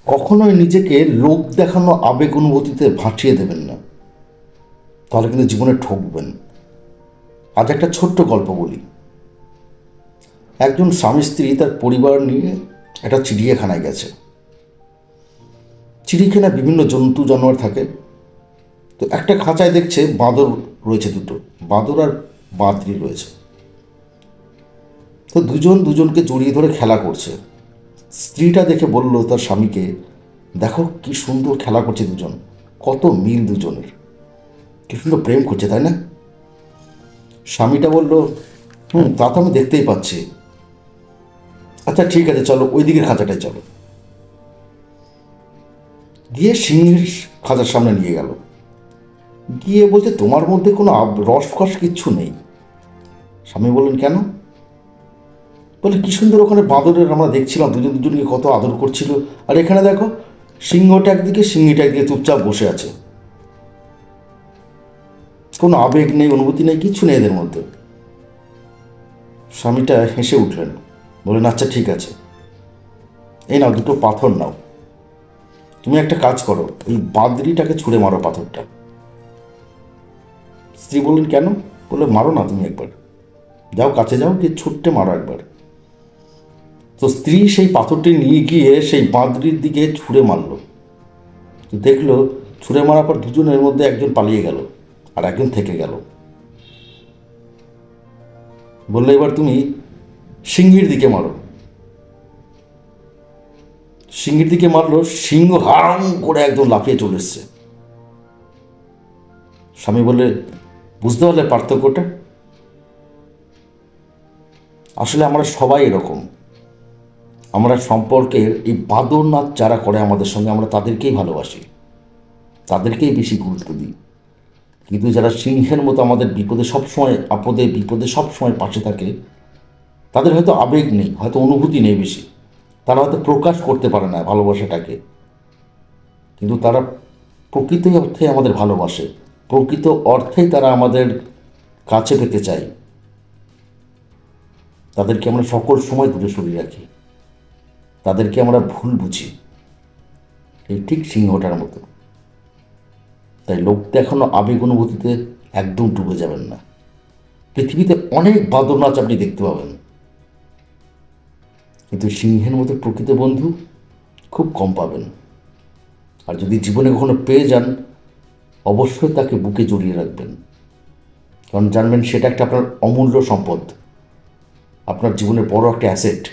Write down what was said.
কখনোই নিজেকে লোক দেখানো আবেগ অনুভূতিতে ভাসিয়ে দেবেন না, তাহলে কিন্তু জীবনে ঠকবেন। আজ একটা ছোট্ট গল্প বলি। একজন স্বামী স্ত্রী তার পরিবার নিয়ে একটা চিড়িয়াখানায় গেছে। চিড়িয়াখানায় বিভিন্ন জন্তু জানোয়ার থাকে। তো একটা খাঁচায় দেখছে বাঁদর রয়েছে, দুটো বাঁদর আর বাঁদরি রয়েছে। তো দুজন দুজনকে জড়িয়ে ধরে খেলা করছে। স্ত্রীটা দেখে বলল তার স্বামীকে, দেখো কি সুন্দর খেলা করছে দুজন, কত মিল দুজনের, কি সুন্দর প্রেম করছে, তাই না? স্বামীটা বলল, তা তো আমি দেখতেই পাচ্ছি। আচ্ছা ঠিক আছে, চলো ওই দিকের খাঁচাটায় চলো। গিয়ে সিংহের খাঁচার সামনে নিয়ে গেল। গিয়ে বলছে, তোমার মধ্যে কোনো রস ফস কিচ্ছু নেই। স্বামী বললেন, কেন? বলে, কি সুন্দর ওখানে বাঁদরের আমরা দেখছিলাম দুজন দুজনকে কত আদর করছিল, আর এখানে দেখো সিংহটা একদিকে সিংহীটা একদিকে চুপচাপ বসে আছে, কোনো আবেগ নেই, অনুভূতি নেই, কিচ্ছু নেই এদের মধ্যে। স্বামীটা হেসে উঠলেন, বললেন, আচ্ছা ঠিক আছে, এই নাও দুটো পাথর নাও, তুমি একটা কাজ করো, ওই বাদরিটাকে ছুঁড়ে মারো পাথরটা। স্ত্রী বললেন, কেন? বলে, মারো না তুমি একবার, যাও কাছে যাও, গিয়ে ছুটতে মারো একবার। তো স্ত্রী সেই পাথরটি নিয়ে গিয়ে সেই বাঁদরির দিকে ছুঁড়ে মারল। তো দেখলো ছুঁড়ে মারার পর দুজনের মধ্যে একজন পালিয়ে গেল আর একজন থেকে গেল। বললো, এবার তুমি সিংহীর দিকে মারো। সিংহীর দিকে মারলো, সিংহ হারাম করে একদম লাফিয়ে চলে এসছে। স্বামী বলে, বুঝতে পারলে পার্থক্যটা? আসলে আমরা সবাই এরকম। আমরা সম্পর্কের এই বাদর নাচ যারা করে আমাদের সঙ্গে, আমরা তাদেরকেই ভালোবাসি, তাদেরকেই বেশি গুরুত্ব দিই। কিন্তু যারা সিংহের মতো আমাদের বিপদে সবসময়, আপদে বিপদে সবসময় পাশে থাকে, তাদের হয়তো আবেগ নেই, হয়তো অনুভূতি নেই বেশি, তারা হয়তো প্রকাশ করতে পারে না ভালোবাসাটাকে, কিন্তু তারা প্রকৃত অর্থে আমাদের ভালোবাসে, প্রকৃত অর্থেই তারা আমাদের কাছে পেতে চায়। তাদেরকে আমরা সকল সময় দূরে সরিয়ে রাখি, তাদেরকে আমরা ভুল বুঝি, এই ঠিক সিংহটার মতো। তাই লোক দেখানো আবেগ অনুভূতিতে একদম ডুবে যাবেন না। পৃথিবীতে অনেক বাদর নাচ আপনি দেখতে পাবেন, কিন্তু সিংহের মতো প্রকৃত বন্ধু খুব কম পাবেন। আর যদি জীবনে কখনো পেয়ে যান, অবশ্যই তাকে বুকে জড়িয়ে রাখবেন, কারণ জানবেন সেটা একটা আপনার অমূল্য সম্পদ, আপনার জীবনের বড় একটা অ্যাসেট।